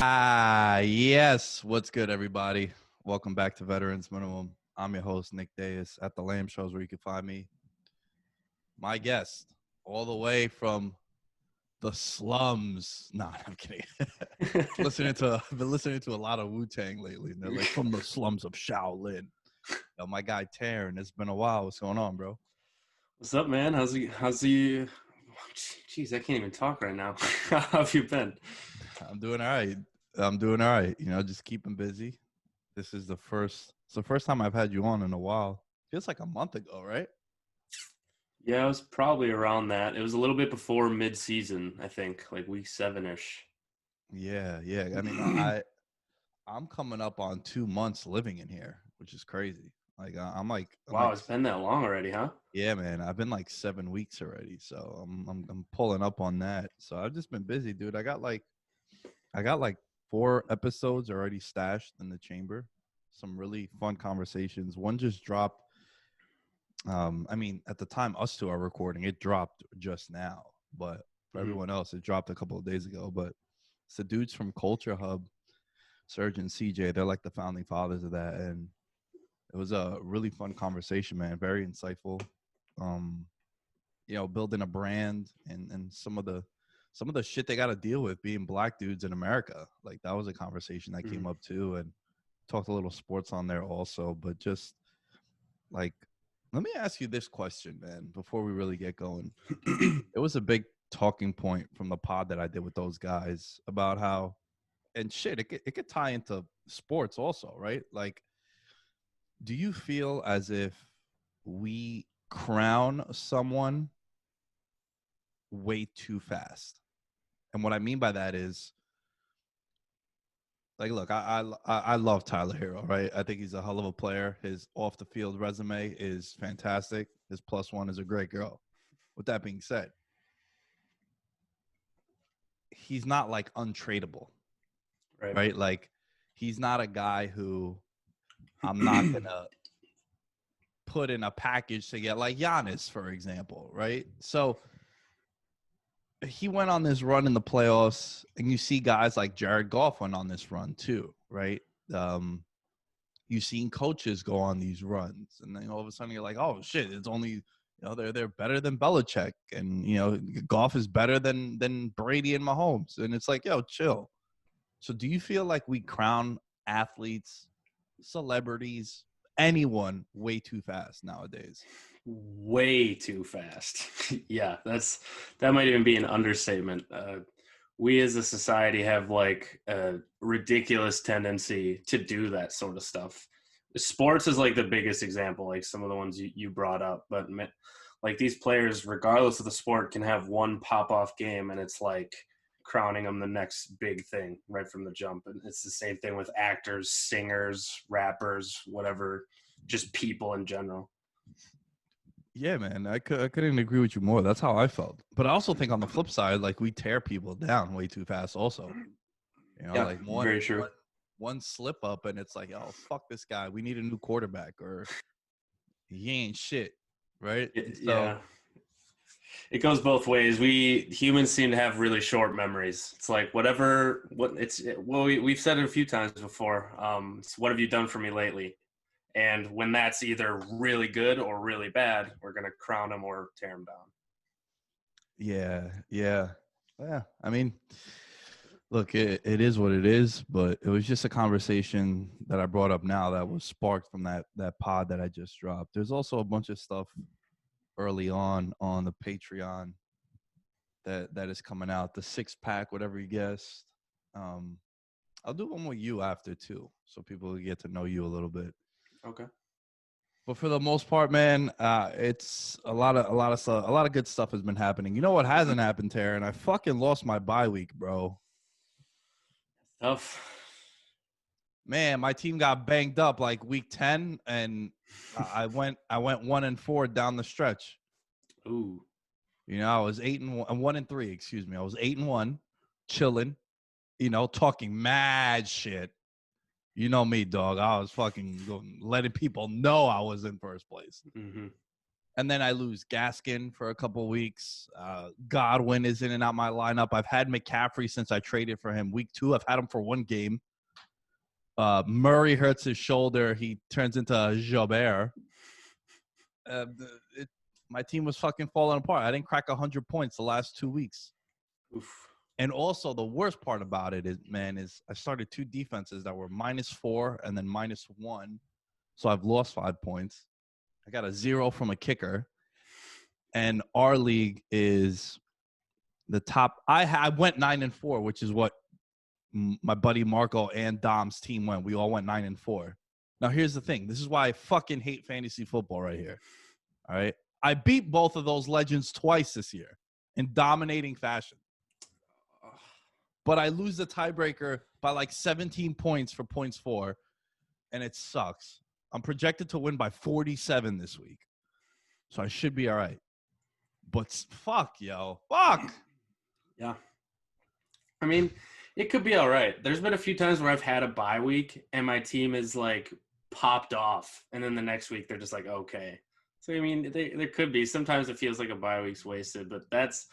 Yes. What's good, everybody? Welcome back to Veterans Minimum. I'm your host, Nick Dayes, at the Lamb Shows, where you can find me. My guest, all the way from the slums. Nah, I'm kidding. I've been listening to a lot of Wu-Tang lately. And they're like, from the slums of Shaolin. Yo, my guy Taren. It's been a while. What's going on, bro? What's up, man? How's he? Jeez, I can't even talk right now. How have you been? I'm doing all right. Just keeping busy. It's the first time I've had you on in a while. Feels like a month ago, right? Yeah, it was probably around that. It was a little bit before mid-season, I think, like week 7-ish. Yeah. I mean, I'm coming up on 2 months living in here, which is crazy. Like I'm Wow, like, it's been that long already, huh? yeah, man. I've been like 7 weeks already, so I'm pulling up on that. So I've just been busy, dude. I got like 4 episodes already stashed in the chamber. Some really fun conversations. One just dropped. I mean, at the time us two are recording, it dropped just now. But for everyone else, it dropped a couple of days ago. But it's the dudes from Culture Hub, Serge and CJ. They're like the founding fathers of that, and it was a really fun conversation, man. Very insightful. Building a brand and some of the shit they got to deal with being black dudes in America. Like that was a conversation that came up too, and talked a little sports on there also. But just like, let me ask you this question, man, before we really get going. It was a big talking point from the pod that I did with those guys about how, and shit, it could tie into sports also, right? Like, do you feel as if we crown someone way too fast? And what I mean by that is, like, look, I love Tyler Hero, right? I think he's a hell of a player. His off the field resume is fantastic. His +1 is a great girl. With that being said, he's not like untradeable, right? Like, he's not a guy who I'm not gonna put in a package to get, like Giannis, for example, right? So he went on this run in the playoffs, and you see guys like Jared Goff went on this run too, right? You've seen coaches go on these runs, and then all of a sudden you're like, oh shit, it's only they're better than Belichick, and Goff is better than Brady and Mahomes, and it's like, yo, chill. So do you feel like we crown athletes, celebrities, anyone way too fast nowadays? Way too fast. Yeah, that might even be an understatement. We as a society have like a ridiculous tendency to do that sort of stuff. Sports is like the biggest example, like some of the ones you brought up, but like these players, regardless of the sport, can have one pop-off game and it's like crowning them the next big thing right from the jump. And it's the same thing with actors, singers, rappers, whatever, just people in general. Yeah, man, I couldn't agree with you more. That's how I felt. But I also think on the flip side, like, we tear people down way too fast also. Yeah, Like very true. one slip up and it's like, oh, fuck this guy. We need a new quarterback, or he ain't shit, right? So Yeah, it goes both ways. We humans seem to have really short memories. It's like we've said it a few times before. It's what have you done for me lately? And when that's either really good or really bad, we're gonna crown them or tear them down. yeah. I mean, look, it is what it is, but it was just a conversation that I brought up now that was sparked from that pod that I just dropped. There's also a bunch of stuff early on the Patreon that is coming out, the 6-pack, whatever you guessed. I'll do one with you after too, so people get to know you a little bit. Okay. But for the most part, man, it's a lot of stuff. A lot of good stuff has been happening. You know what hasn't happened, Taren? I fucking lost my bye week, bro. Tough. Man, my team got banged up like week 10, and I went 1-4 down the stretch. Ooh. I was 1-3. Excuse me. I was 8-1, chilling. Talking mad shit. You know me, dog. I was fucking letting people know I was in first place. Mm-hmm. And then I lose Gaskin for a couple weeks. Godwin is in and out my lineup. I've had McCaffrey since I traded for him. Week 2, I've had him for 1 game. Murray hurts his shoulder. He turns into Jobert. My team was fucking falling apart. I didn't crack 100 points the last 2 weeks. Oof. And also, the worst part about it is I started 2 defenses that were -4 and then -1. So I've lost 5 points. I got a 0 from a kicker. And our league is the top. I went 9-4, which is what my buddy Marco and Dom's team went. We all went 9-4. Now, here's the thing. This is why I fucking hate fantasy football right here. All right. I beat both of those legends twice this year in dominating fashion. But I lose the tiebreaker by like 17 points for points 4, and it sucks. I'm projected to win by 47 this week. So I should be all right. But fuck, yo. Fuck. Yeah. I mean, it could be all right. There's been a few times where I've had a bye week and my team is like popped off. And then the next week they're just like, okay. So, I mean, there could be. Sometimes it feels like a bye week's wasted, but that's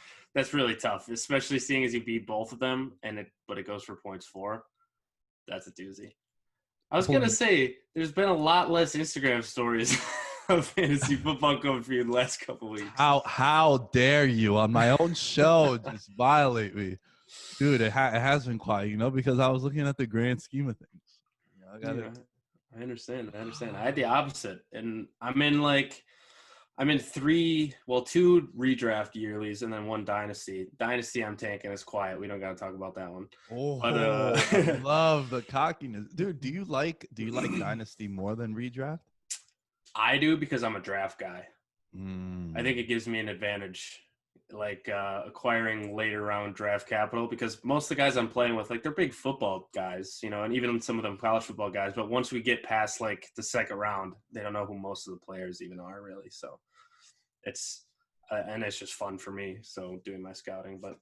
really tough, especially seeing as you beat both of them but it goes for points 4. That's a doozy. I was going to say, there's been a lot less Instagram stories of fantasy football going for you the last couple weeks. How dare you on my own show just violate me? Dude, it has been quiet, because I was looking at the grand scheme of things. I understand. I had the opposite. And I'm in 2 redraft yearlies and then 1 dynasty. Dynasty I'm tanking is quiet. We don't got to talk about that one. Oh, I love the cockiness. Dude, do you like dynasty more than redraft? I do because I'm a draft guy. I think it gives me an advantage, acquiring later round draft capital, because most of the guys I'm playing with, they're big football guys, and even some of them college football guys. But once we get past the second round, they don't know who most of the players even are really. So it's just fun for me. So doing my scouting, but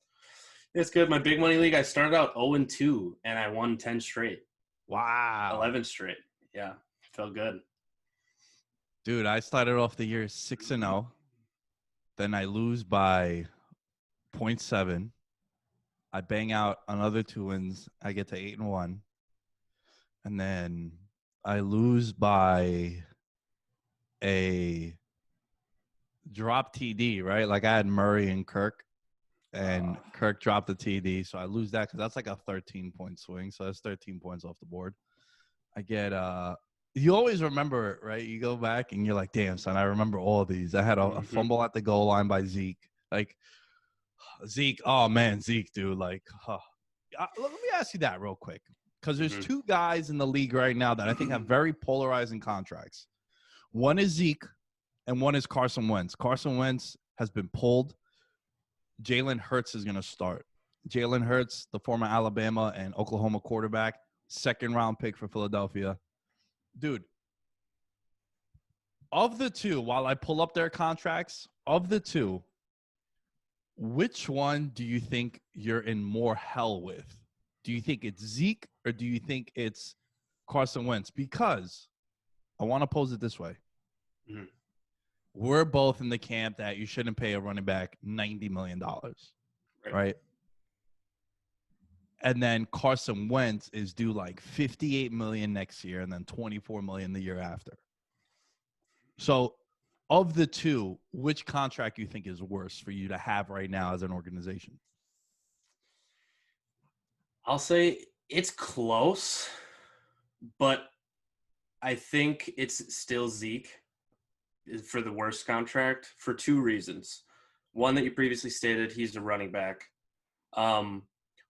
it's good. My big money league, I started out 0-2 and I won 10 straight. Wow. 11 straight. Yeah. Felt good. Dude, I started off the year 6-0. Then I lose by 0.7. I bang out another 2 wins. I get to 8-1. And then I lose by a drop TD, right? I had Murray and Kirk, and Kirk dropped the TD. So I lose that because that's a 13-point swing. So that's 13 points off the board. I get you always remember it, right? You go back and you're like, damn, son, I remember all of these. I had a fumble at the goal line by Zeke. Zeke, oh, man, Zeke, dude. Let me ask you that real quick, because there's 2 guys in the league right now that I think have very polarizing contracts. One is Zeke, and one is Carson Wentz. Carson Wentz has been pulled. Jalen Hurts is going to start. Jalen Hurts, the former Alabama and Oklahoma quarterback, 2nd-round pick for Philadelphia. Dude, of the 2, while I pull up their contracts, of the 2, which one do you think you're in more hell with? Do you think it's Zeke or do you think it's Carson Wentz? Because I want to pose it this way. We're both in the camp that you shouldn't pay a running back $90 million, right? And then Carson Wentz is due $58 million next year and then $24 million the year after. So of the 2, which contract do you think is worse for you to have right now as an organization? I'll say it's close, but I think it's still Zeke for the worst contract for 2 reasons. One that you previously stated, he's a running back.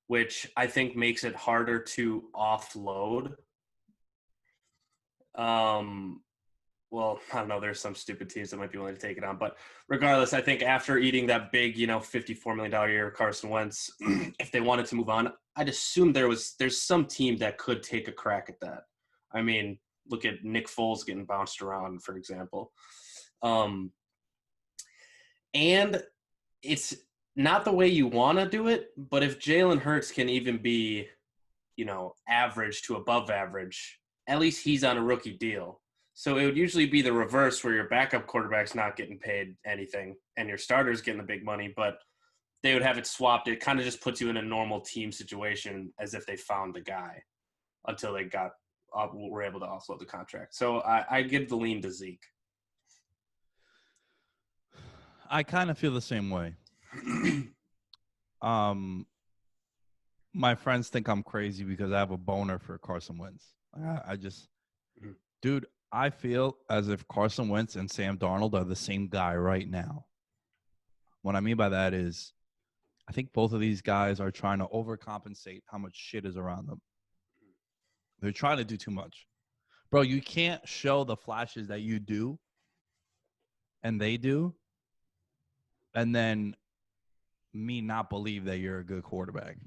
Which I think makes it harder to offload. Well, I don't know. There's some stupid teams that might be willing to take it on. But regardless, I think after eating that big, $54 million year Carson Wentz, if they wanted to move on, I'd assume there's some team that could take a crack at that. I mean, look at Nick Foles getting bounced around, for example. And it's not the way you want to do it, but if Jalen Hurts can even be, average to above average, at least he's on a rookie deal. So it would usually be the reverse where your backup quarterback's not getting paid anything and your starter's getting the big money, but they would have it swapped. It kind of just puts you in a normal team situation as if they found the guy until they were able to offload the contract. So I give the lean to Zeke. I kind of feel the same way. My friends think I'm crazy because I have a boner for Carson Wentz. I just, dude, I feel as if Carson Wentz and Sam Darnold are the same guy right now. What I mean by that is I think both of these guys are trying to overcompensate how much shit is around them. They're trying to do too much. Bro, you can't show the flashes that you do and they do and then me not believe that you're a good quarterback.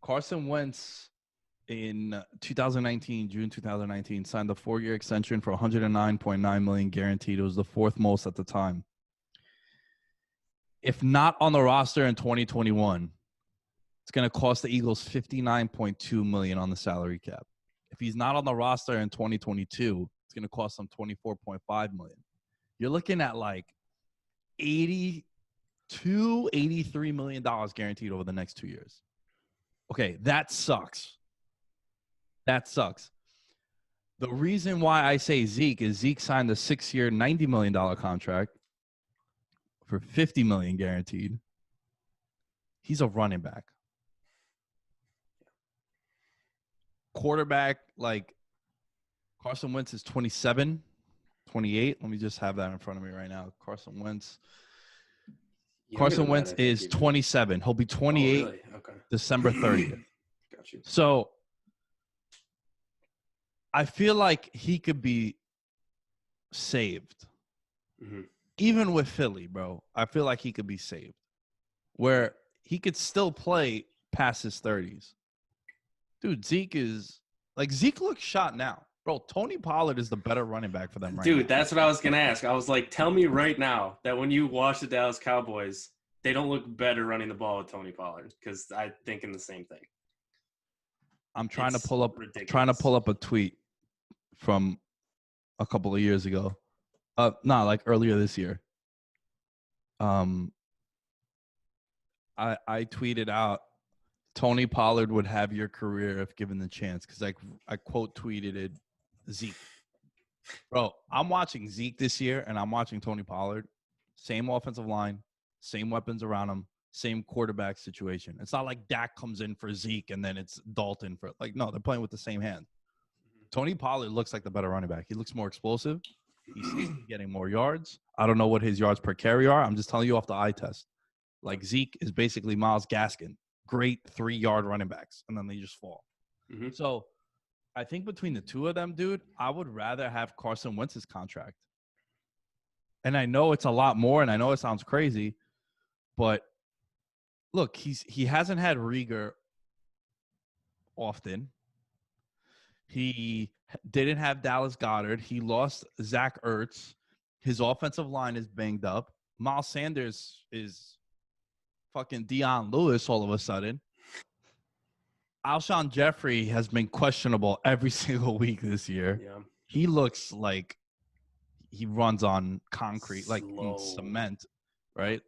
Carson Wentz in 2019, June 2019, signed a 4-year extension for $109.9 million guaranteed. It was the fourth most at the time. If not on the roster in 2021, it's going to cost the Eagles $59.2 million on the salary cap. If he's not on the roster in 2022, it's going to cost them $24.5 million. You're looking at like $83 million guaranteed over the next 2 years. Okay, that sucks. That sucks. The reason why I say Zeke is Zeke signed a 6-year, $90 million contract for $50 million guaranteed. He's a running back. Quarterback, like Carson Wentz is 27, 28. Let me just have that in front of me right now. Carson Wentz is 27. He'll be 28 really? Okay. December 30th. Got you. So I feel like he could be saved. Mm-hmm. Even with Philly, bro. I feel like he could be saved. Where he could still play past his 30s. Dude, Zeke looks shot now. Bro, Tony Pollard is the better running back for them right now. Dude, that's what I was going to ask. I was like, tell me right now that when you watch the Dallas Cowboys, they don't look better running the ball with Tony Pollard, because I'm thinking the same thing. I'm trying to pull up a tweet from a couple of years ago. Like earlier this year. I tweeted out, Tony Pollard would have your career if given the chance, because I quote tweeted it, Zeke. Bro, I'm watching Zeke this year, and I'm watching Tony Pollard. Same offensive line, same weapons around him, same quarterback situation. It's not like Dak comes in for Zeke and then it's Dalton for no, they're playing with the same hand. Tony Pollard looks like the better running back. He looks more explosive. He's getting more yards. I don't know what his yards per carry are. I'm just telling you off the eye test. Like Zeke is basically Myles Gaskin. Great 3-yard running backs, and then they just fall. Mm-hmm. So I think between the two of them, dude, I would rather have Carson Wentz's contract. And I know it's a lot more, and I know it sounds crazy, but look, he hasn't had Rieger often. He didn't have Dallas Goedert. He lost Zach Ertz. His offensive line is banged up. Miles Sanders is fucking Deion Lewis all of a sudden. Alshon Jeffrey has been questionable every single week this year. Yeah. He looks like he runs on concrete, like in cement, right?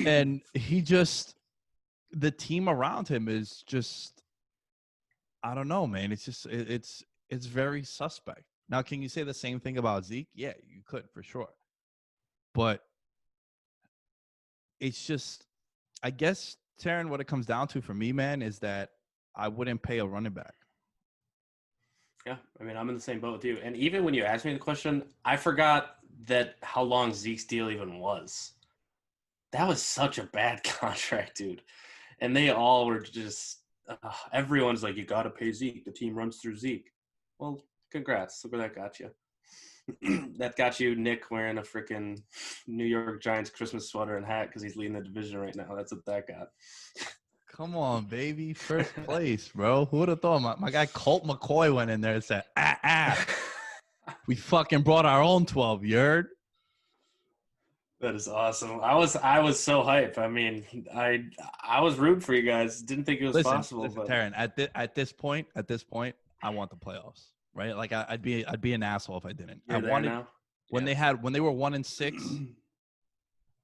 And the team around him is just, I don't know, man. It's just, it's very suspect. Now, can you say the same thing about Zeke? Yeah, you could for sure. But it's just, I guess, Taren, what it comes down to for me, man, is that I wouldn't pay a running back. Yeah, I mean, I'm in the same boat with you. And even when you asked me the question, I forgot that how long Zeke's deal even was. That was such a bad contract, dude. And they all were just, everyone's like, you got to pay Zeke. The team runs through Zeke. Well, congrats. Look where that got you. That got you Nick wearing a freaking New York Giants Christmas sweater and hat because he's leading the division right now. That's what that got. Come on, baby. First place, bro. Who would have thought? My guy Colt McCoy went in there and said, we fucking brought our own 12, you heard? That is awesome. I was so hyped. I mean, I was rooting for you guys. Didn't think it was possible. Listen, but Taren, at this point, I want the playoffs. right? Like I'd be an asshole if I didn't. You're there now? When they were 1-6,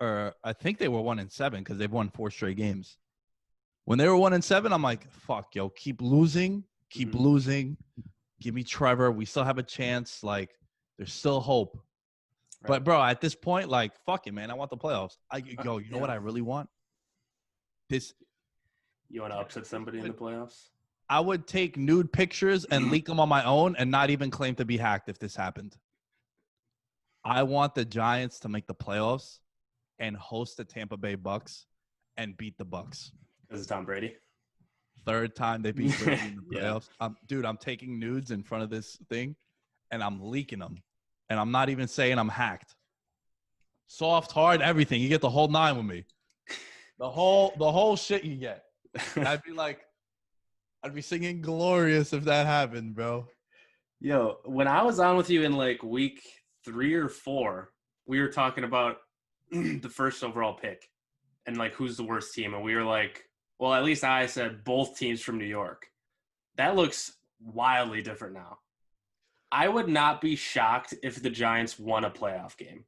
or I think they were 1-7 because they've won 4 straight games. When they were 1-7, I'm like, fuck, yo, keep losing. Give me Trevor. We still have a chance. Like, there's still hope. Right. But, bro, at this point, like, fuck it, man. I want the playoffs. You know what I really want? You want to upset somebody in the playoffs? I would take nude pictures and leak them on my own and not even claim to be hacked if this happened. I want the Giants to make the playoffs and host the Tampa Bay Bucs and beat the Bucs. This is Tom Brady. 3rd time they beat Brady in the playoffs. Dude, I'm taking nudes in front of this thing, and I'm leaking them. And I'm not even saying I'm hacked. Soft, hard, everything. You get the whole 9 with me. The whole shit you get. I'd be singing Glorious if that happened, bro. Yo, when I was on with you in like week 3 or 4, we were talking about the first overall pick and like who's the worst team. And we were like, well, at least I said both teams from New York. That looks wildly different now. I would not be shocked if the Giants won a playoff game.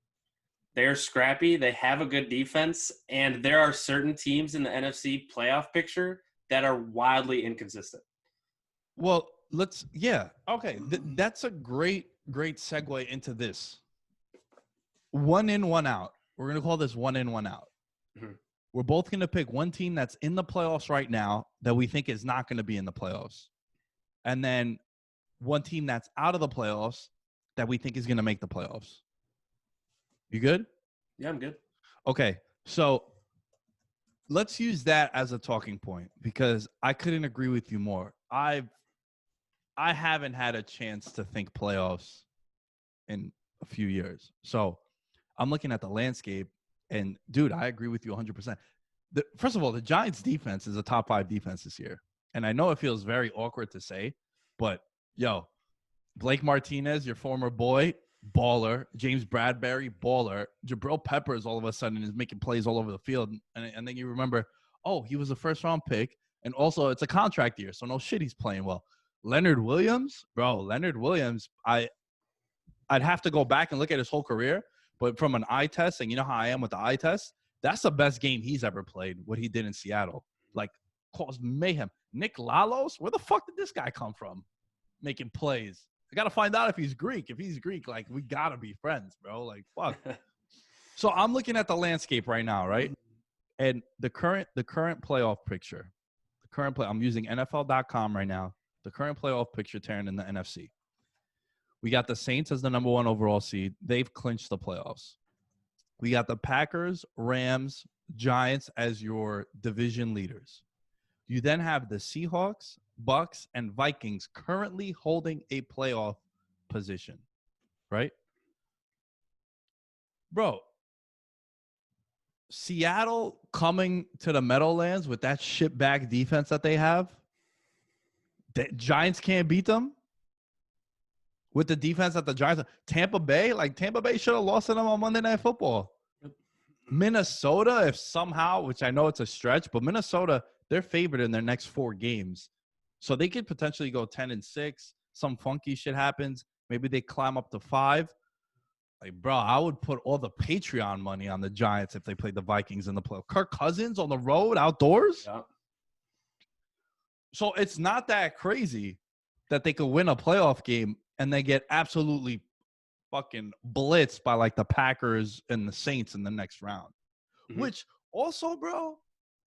They're scrappy. They have a good defense. And there are certain teams in the NFC playoff picture that are wildly inconsistent. Well, okay. That's a great segue into this. 1 in, 1 out. We're going to call this 1 in, 1 out. Mm-hmm. We're both going to pick one team that's in the playoffs right now that we think is not going to be in the playoffs. And then one team that's out of the playoffs that we think is going to make the playoffs. You good? Yeah, I'm good. Okay. So let's use that as a talking point because I couldn't agree with you more. I haven't had a chance to think playoffs in a few years. So I'm looking at the landscape, and, dude, I agree with you 100%. First of all, the Giants' defense is a top 5 defense this year. And I know it feels very awkward to say, but, yo, Blake Martinez, your former boy, baller. James Bradbury, baller. Jabril Peppers all of a sudden is making plays all over the field. And then you remember, oh, he was a first-round pick. And also, it's a contract year, so no shit, he's playing well. Leonard Williams, I'd have to go back and look at his whole career. But from an eye test, and you know how I am with the eye test, that's the best game he's ever played, what he did in Seattle. Like, caused mayhem. Nick Lalos, where the fuck did this guy come from making plays? I got to find out if he's Greek. If he's Greek, like, we got to be friends, bro. Like, fuck. So I'm looking at the landscape right now, right? And the current playoff picture, I'm using NFL.com right now, the current playoff picture, Taren, in the NFC. We got the Saints as the number 1 overall seed. They've clinched the playoffs. We got the Packers, Rams, Giants as your division leaders. You then have the Seahawks, Bucs, and Vikings currently holding a playoff position, right? Bro, Seattle coming to the Meadowlands with that shitbag defense that they have, the Giants can't beat them? With the defense that the Giants – Tampa Bay should have lost to them on Monday Night Football. Minnesota, if somehow, which I know it's a stretch, but Minnesota, they're favored in their next 4 games. So they could potentially go 10-6. Some funky shit happens. Maybe they climb up to 5. Like, bro, I would put all the Patreon money on the Giants if they played the Vikings in the playoffs. Kirk Cousins on the road, outdoors? Yeah. So it's not that crazy that they could win a playoff game and they get absolutely fucking blitzed by, like, the Packers and the Saints in the next round. Mm-hmm. Which also, bro,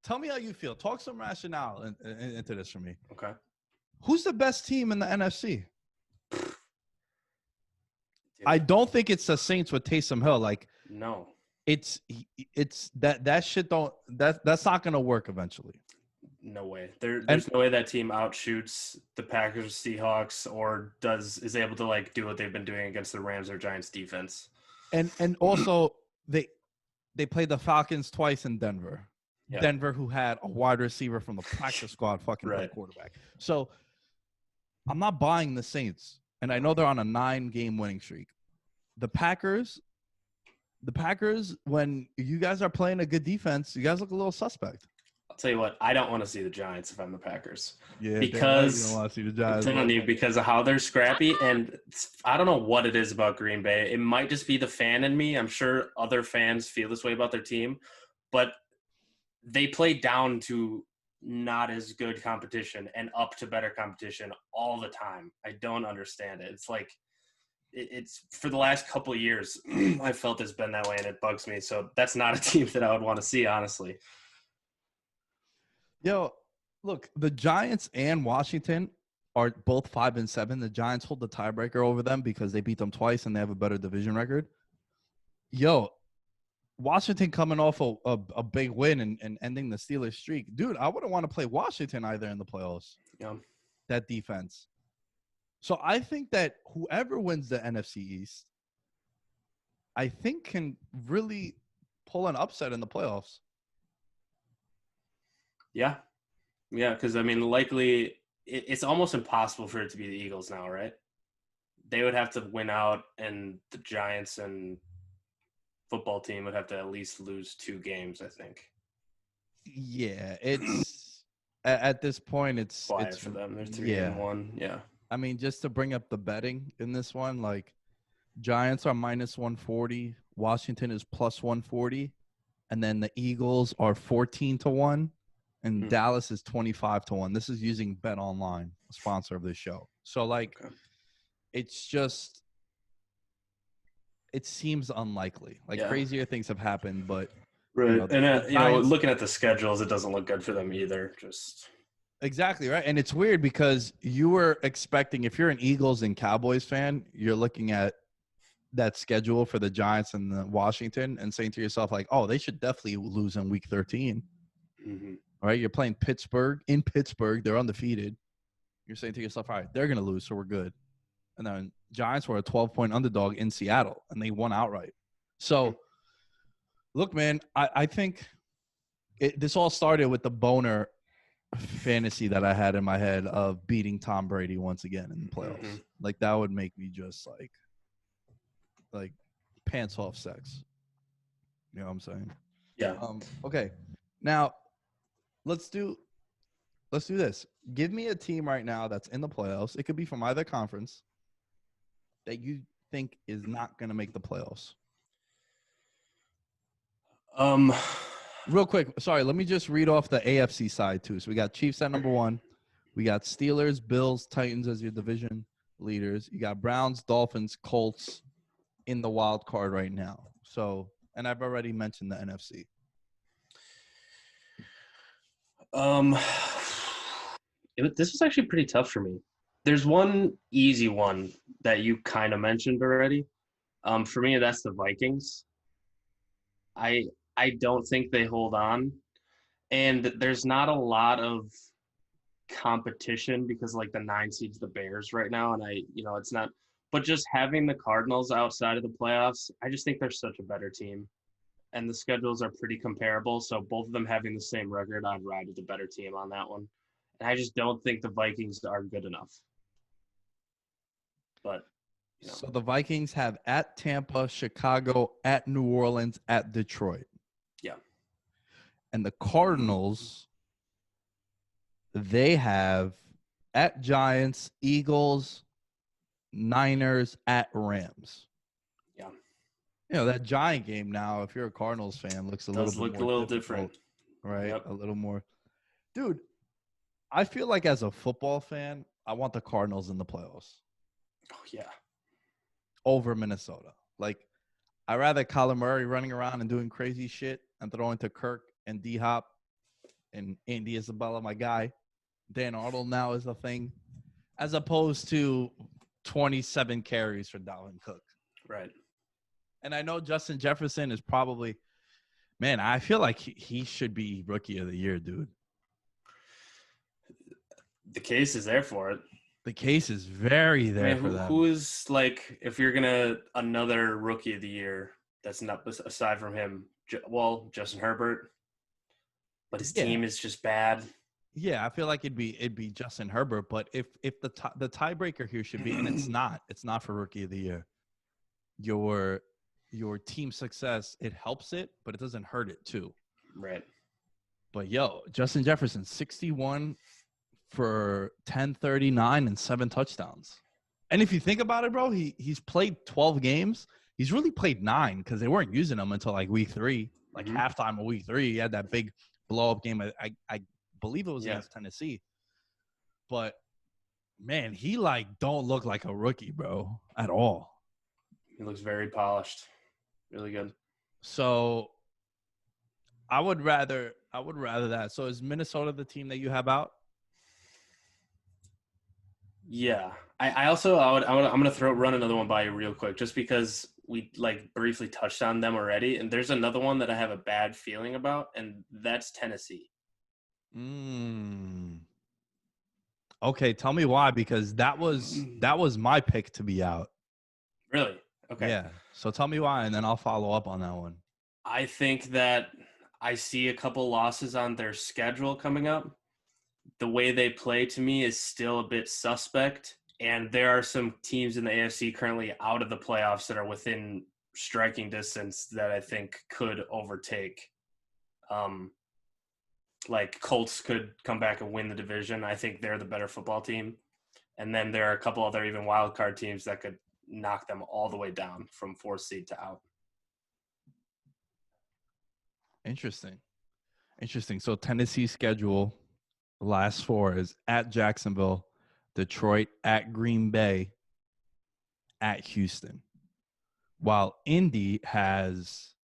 tell me how you feel. Talk some rationale into this for me. Okay. Who's the best team in the NFC? I don't think it's the Saints with Taysom Hill. Like, no. It's that shit that's not going to work eventually. No way. There's no way that team outshoots the Packers, Seahawks, or is able to, like, do what they've been doing against the Rams or Giants defense. And also they played the Falcons twice in Denver. Yep. Denver, who had a wide receiver from the practice squad fucking play quarterback. So I'm not buying the Saints, and I know they're on a 9-game winning streak. The Packers, when you guys are playing a good defense, you guys look a little suspect. tell you what, I don't want to see the Giants if I'm the Packers. Yeah, because you don't want to see the I'm Giants. telling you, because of how they're scrappy, and I don't know what it is about Green Bay. It might just be the fan in me. I'm sure other fans feel this way about their team, but they play down to not as good competition and up to better competition all the time. I don't understand it. It's like it's for the last couple of years, I felt it's been that way, and it bugs me. So that's not a team that I would want to see, honestly. Yo, look, the Giants and Washington are both 5-7. The Giants hold the tiebreaker over them because they beat them twice and they have a better division record. Yo, Washington coming off a big win and ending the Steelers streak. Dude, I wouldn't want to play Washington either in the playoffs. Yeah. That defense. So I think that whoever wins the NFC East, I think can really pull an upset in the playoffs. Yeah. Yeah, because, I mean, likely it's almost impossible for it to be the Eagles now, right? They would have to win out, and the Giants and football team would have to at least lose 2 games, I think. Yeah, it's at this point it's quiet for them. They're 3-1. Yeah. I mean, just to bring up the betting in this one, like Giants are minus 140, Washington is plus 140, and then the Eagles are 14-1, and Dallas is 25-1. This is using Bet Online, a sponsor of this show. So like, it's just, it seems unlikely. Like crazier things have happened, but right. You know, looking at the schedules, it doesn't look good for them either. Just. Exactly, right? And it's weird because you were expecting, if you're an Eagles and Cowboys fan, you're looking at that schedule for the Giants and the Washington and saying to yourself, like, oh, they should definitely lose in week 13. Mm-hmm. Right? You're playing Pittsburgh. In Pittsburgh, they're undefeated. You're saying to yourself, all right, they're going to lose, so we're good. And then Giants were a 12-point underdog in Seattle, and they won outright. So, look, man, I think this all started with the boner fantasy that I had in my head of beating Tom Brady once again in the playoffs. Mm-hmm. Like that would make me just like pants off sex. You know what I'm saying? Yeah. Okay. Now let's do this. Give me a team right now that's in the playoffs. It could be from either conference that you think is not going to make the playoffs. Real quick, sorry, let me just read off the AFC side too. So we got Chiefs at number 1. We got Steelers, Bills, Titans as your division leaders. You got Browns, Dolphins, Colts in the wild card right now. So, and I've already mentioned the NFC. This was actually pretty tough for me. There's one easy one that you kind of mentioned already. For me, that's the Vikings. I don't think they hold on, and there's not a lot of competition because like the 9 seeds the Bears right now, and it's not. But just having the Cardinals outside of the playoffs, I just think they're such a better team, and the schedules are pretty comparable. So both of them having the same record, I'd ride with the better team on that one. And I just don't think the Vikings are good enough. But so the Vikings have at Tampa, Chicago, at New Orleans, at Detroit. Yeah. And the Cardinals, they have at Giants, Eagles, Niners, at Rams. Yeah. You know, that Giant game now, if you're a Cardinals fan, looks a little different. Right? Yep. A little more. Dude, I feel like as a football fan, I want the Cardinals in the playoffs. Oh, yeah. Over Minnesota. Like, I'd rather Kyler Murray running around and doing crazy shit and throwing to Kirk and D-Hop and Andy Isabella, my guy. Dan Arnold now is a thing, as opposed to 27 carries for Dalvin Cook. Right. And I know Justin Jefferson is probably – man, I feel like he should be Rookie of the Year, dude. The case is there for it. The case is very there for them. Who is, like, if you're going to – another Rookie of the Year that's not – aside from him, Justin Herbert. But his team is just bad. Yeah, I feel like it'd be Justin Herbert. But if the tiebreaker here should be – and it's not for Rookie of the Year. Your team success, it helps it, but it doesn't hurt it too. Right. But yo, Justin Jefferson, 61 for 1039 and 7 touchdowns. And if you think about it, bro, he's played 12 games. He's really played 9 because they weren't using him until like week 3, like halftime of week 3. He had that big blow-up game. I believe it was against Tennessee. But, man, he, like, don't look like a rookie, bro, at all. He looks very polished. Really good. So, I would rather that. So, is Minnesota the team that you have out? Yeah. I'm gonna run another one by you real quick, just because we like briefly touched on them already, and there's another one that I have a bad feeling about, and that's Tennessee. Okay, tell me why, because that was my pick to be out. Really? Okay. Yeah. So tell me why, and then I'll follow up on that one. I think that I see a couple losses on their schedule coming up. The way they play to me is still a bit suspect. And there are some teams in the AFC currently out of the playoffs that are within striking distance that I think could overtake. Like Colts could come back and win the division. I think they're the better football team. And then there are a couple other even wild card teams that could knock them all the way down from 4th seed to out. Interesting. So Tennessee's schedule, the last 4 is at Jacksonville, Detroit, at Green Bay, at Houston. While Indy has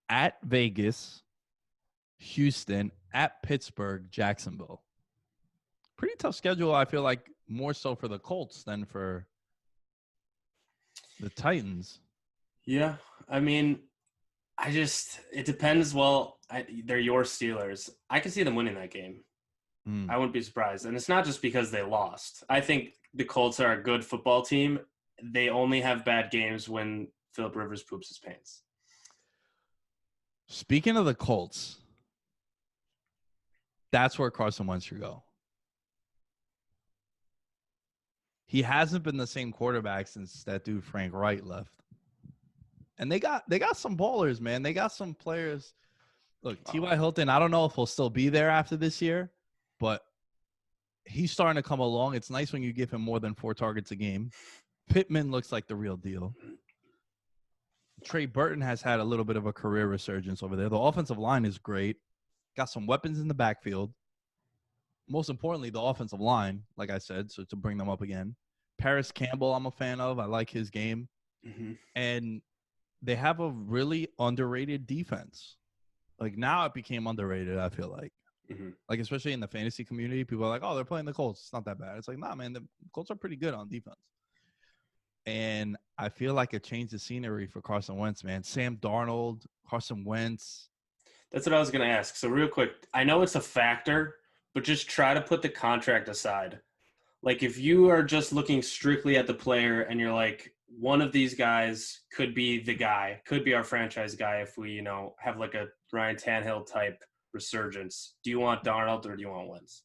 at Vegas, Houston, at Pittsburgh, Jacksonville. Pretty tough schedule, I feel like, more so for the Colts than for the Titans. Yeah, I mean, it depends. Well, they're your Steelers. I can see them winning that game. I wouldn't be surprised. And it's not just because they lost. I think the Colts are a good football team. They only have bad games when Phillip Rivers poops his pants. Speaking of the Colts, that's where Carson Wentz should go. He hasn't been the same quarterback since that dude Frank Wright left. And they got some ballers, man. They got some players. Look, T.Y. Hilton, I don't know if he'll still be there after this year, but he's starting to come along. It's nice when you give him more than 4 targets a game. Pittman looks like the real deal. Trey Burton has had a little bit of a career resurgence over there. The offensive line is great. Got some weapons in the backfield. Most importantly, the offensive line, like I said, so to bring them up again. Paris Campbell, I'm a fan of. I like his game. And they have a really underrated defense. Like, now it became underrated, I feel like. Like, especially in the fantasy community, people are like, oh, they're playing the Colts. It's not that bad. It's like, nah, man, the Colts are pretty good on defense. And I feel like it changed the scenery for Carson Wentz, man. Sam Darnold, Carson Wentz. That's what I was going to ask. So real quick, I know it's a factor, but just try to put the contract aside. Like, if you are just looking strictly at the player and you're like, one of these guys could be the guy, could be our franchise guy if we, have like a Ryan Tannehill type resurgence. Do you want Darnold or do you want Wentz?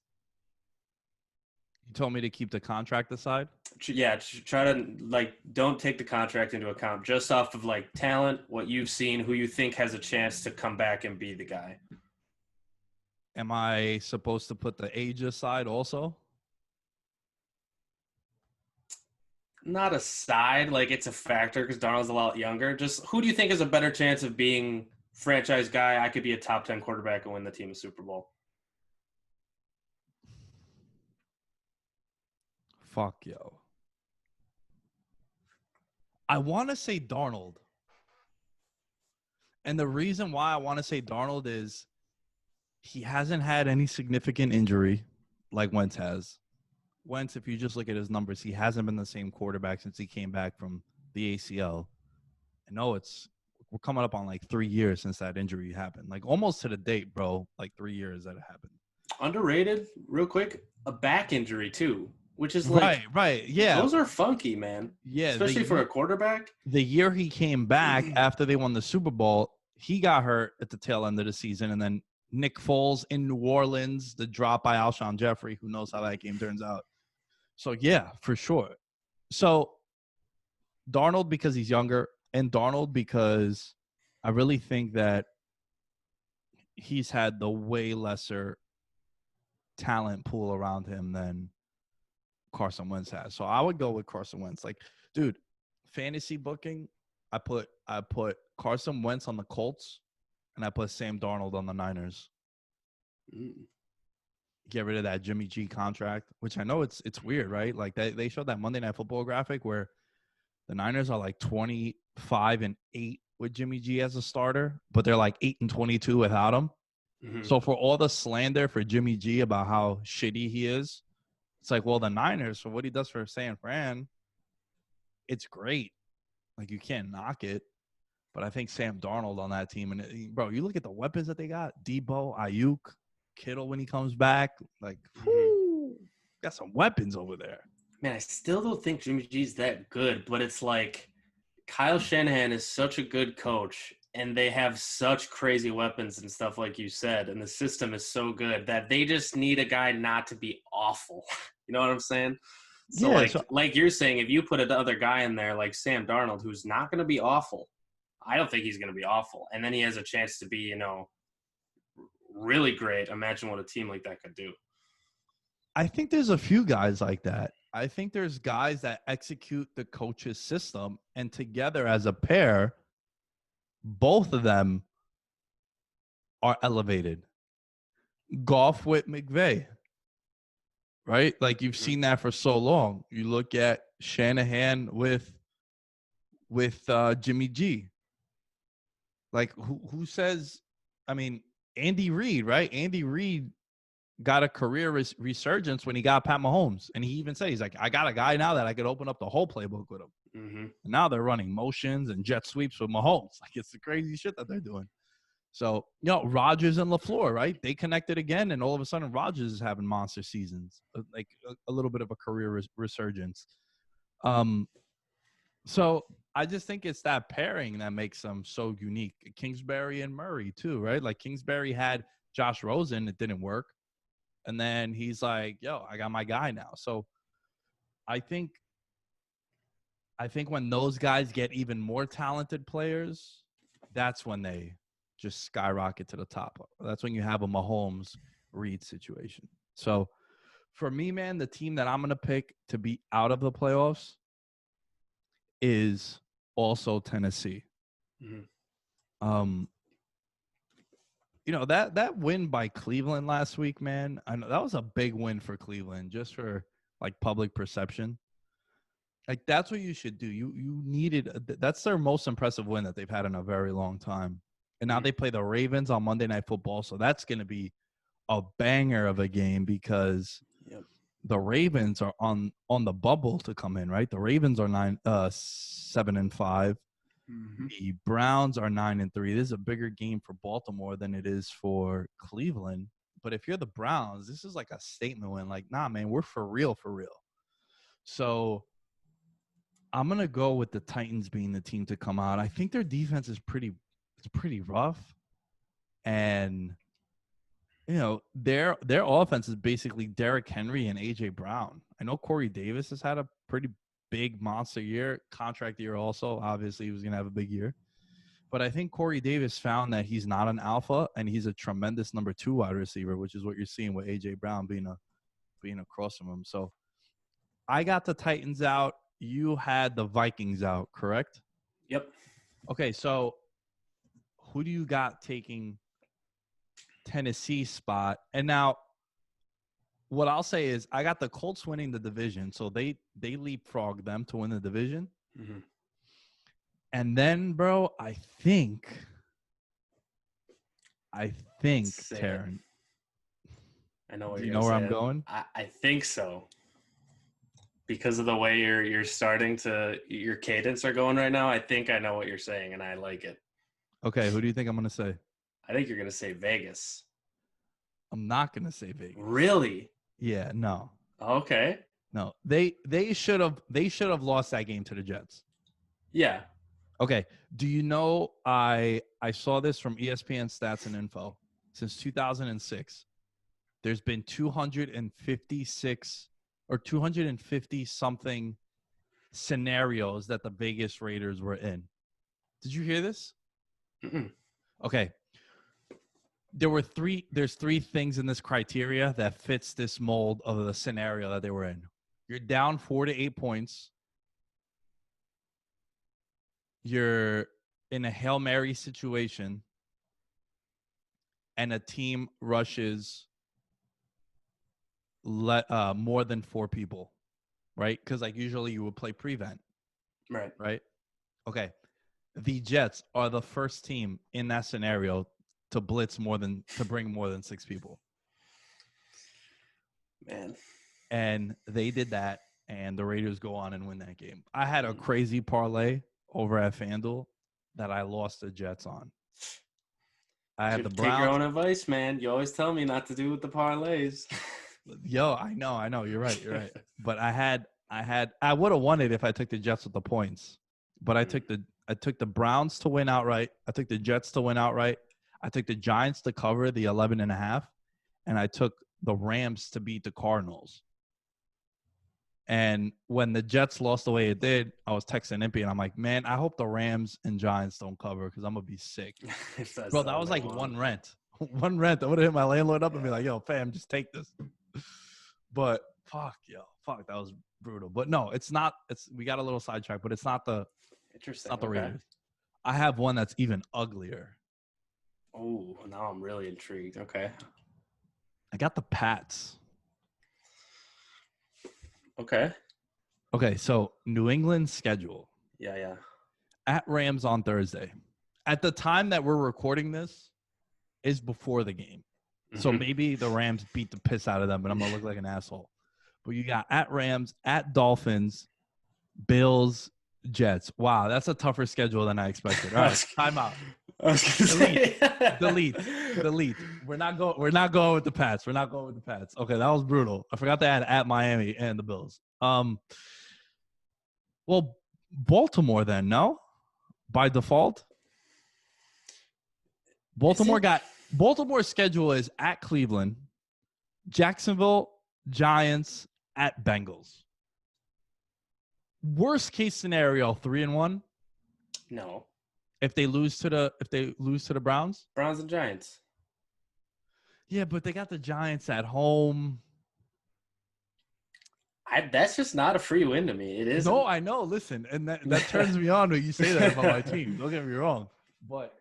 You told me to keep the contract aside? Yeah, try to, don't take the contract into account. Just off of, talent, what you've seen, who you think has a chance to come back and be the guy. Am I supposed to put the age aside also? Not aside, it's a factor because Darnold's a lot younger. Just who do you think has a better chance of being franchise guy? I could be a top 10 quarterback and win the team a Super Bowl. Fuck, yo. I want to say Darnold. And the reason why I want to say Darnold is he hasn't had any significant injury like Wentz has. Wentz, if you just look at his numbers, he hasn't been the same quarterback since he came back from the ACL. I know we're coming up on 3 years since that injury happened. Almost to the date, bro. 3 years that it happened. Underrated, real quick, a back injury too, which is right. Yeah. Those are funky, man. Yeah. Especially for a quarterback. The year he came back after they won the Super Bowl, he got hurt at the tail end of the season, and then Nick Foles in New Orleans, the drop by Alshon Jeffrey, who knows how that game turns out. So, yeah, for sure. So, Darnold because he's younger, and Darnold because I really think that he's had the way lesser talent pool around him than Carson Wentz has. So I would go with Carson Wentz. Like, dude, fantasy booking, I put Carson Wentz on the Colts, and I put Sam Darnold on the Niners. Get rid of that Jimmy G contract, which I know it's weird, right? Like they showed that Monday Night Football graphic where the Niners are like 25-8 with Jimmy G as a starter, but they're like 8-22 without him. Mm-hmm. So for all the slander for Jimmy G about how shitty he is, it's like, well, the Niners, for what he does for San Fran, it's great. Like, you can't knock it. But I think Sam Darnold on that team, and bro, you look at the weapons that they got: Debo, Ayuk, Kittle when he comes back. Like, got some weapons over there. Man, I still don't think Jimmy G's that good, but it's like Kyle Shanahan is such a good coach, and they have such crazy weapons and stuff like you said, and the system is so good that they just need a guy not to be awful. You know what I'm saying? So, yeah, like you're saying, if you put another guy in there like Sam Darnold, who's not going to be awful, I don't think he's going to be awful, and then he has a chance to be, really great. Imagine what a team like that could do. I think there's a few guys like that. I think there's guys that execute the coach's system, and together as a pair, both of them are elevated. Goff with McVay, right? Like, you've seen that for so long. You look at Shanahan with Jimmy G. Like, who says? I mean, Andy Reid, right? Andy Reid got a career resurgence when he got Pat Mahomes. And he even said, he's like, I got a guy now that I could open up the whole playbook with him. Mm-hmm. And now they're running motions and jet sweeps with Mahomes. Like, it's the crazy shit that they're doing. So, Rodgers and LaFleur, right? They connected again, and all of a sudden Rodgers is having monster seasons, like a little bit of a career resurgence. So I just think it's that pairing that makes them so unique. Kingsbury and Murray too, right? Like, Kingsbury had Josh Rosen. It didn't work. And then he's like, yo, I got my guy now. So I think when those guys get even more talented players, that's when they just skyrocket to the top. That's when you have a Mahomes Reed situation. So for me, man, the team that I'm going to pick to be out of the playoffs is also Tennessee. Mm-hmm. That win by Cleveland last week, man, I know that was a big win for Cleveland, just for like public perception. Like, that's what you should do. You needed that's their most impressive win that they've had in a very long time. And now they play the Ravens on Monday Night Football, so that's going to be a banger of a game because the Ravens are on the bubble to come in, right? The Ravens are 7-5. Mm-hmm. The Browns are 9-3. This is a bigger game for Baltimore than it is for Cleveland. But if you're the Browns, this is like a statement win. Like, nah, man, we're for real, for real. So I'm gonna go with the Titans being the team to come out. I think their defense is pretty rough, and their offense is basically Derrick Henry and AJ Brown. I know Corey Davis has had a pretty big monster year, contract year also. Obviously, he was going to have a big year. But I think Corey Davis found that he's not an alpha, and he's a tremendous number 2 wide receiver, which is what you're seeing with A.J. Brown being across from him. So I got the Titans out. You had the Vikings out, correct? Yep. Okay, so who do you got taking Tennessee's spot? And now what I'll say is I got the Colts winning the division, so they leapfrog them to win the division. Mm-hmm. And then, bro, I think Taren. I know what you know where I'm going. I think so, because of the way you're starting to your cadence are going right now. I think I know what you're saying, and I like it. Okay, who do you think I'm going to say? I think you're going to say Vegas. I'm not going to say Vegas. Really? Yeah, no. Okay. No. They should have lost that game to the Jets. Yeah. Okay. Do you know I saw this from ESPN Stats and Info. Since 2006, there's been 256 or 250 something scenarios that the Vegas Raiders were in. Did you hear this? Mm-mm. Okay. There's three things in this criteria that fits this mold of the scenario that they were in. You're down 4 to 8 points. You're in a Hail Mary situation, and a team rushes more than 4 people, right? Because like usually you would play prevent, right? Okay, the Jets are the first team in that scenario to bring more than 6 people. Man, and they did that, and the Raiders go on and win that game. I had a crazy parlay over at FanDuel that I lost the Jets on. I had the Browns. Take your own advice, man. You always tell me not to do with the parlays. Yo, I know. You're right. But I would have won it if I took the Jets with the points. But I took the Browns to win outright. I took the Jets to win outright. I took the Giants to cover the 11.5, and I took the Rams to beat the Cardinals. And when the Jets lost the way it did, I was texting Impy, and I'm like, man, I hope the Rams and Giants don't cover because I'm going to be sick. Bro, that was like one rent. One rent. I would have hit my landlord up and be like, yo, fam, just take this. But fuck, that was brutal. But no, it's not. We got a little sidetracked, but it's not the Raiders. I have one that's even uglier. Oh, now I'm really intrigued. Okay. I got the Pats. Okay, so New England's schedule. Yeah. At Rams on Thursday. At the time that we're recording this is before the game. So maybe the Rams beat the piss out of them, but I'm going to look like an asshole. But you got at Rams, at Dolphins, Bills, Jets. Wow, that's a tougher schedule than I expected. All right, time out. I was gonna Delete. We're not going with the Pats. Okay, that was brutal. I forgot to add at Miami and the Bills. Well, Baltimore then, no? By default? Baltimore's schedule is at Cleveland, Jacksonville, Giants, at Bengals. Worst case scenario, 3-1? No. If they lose to the Browns? Browns and Giants. Yeah, but they got the Giants at home. That's just not a free win to me. It is. No, I know. Listen, and that turns me on when you say that about my team. Don't get me wrong. But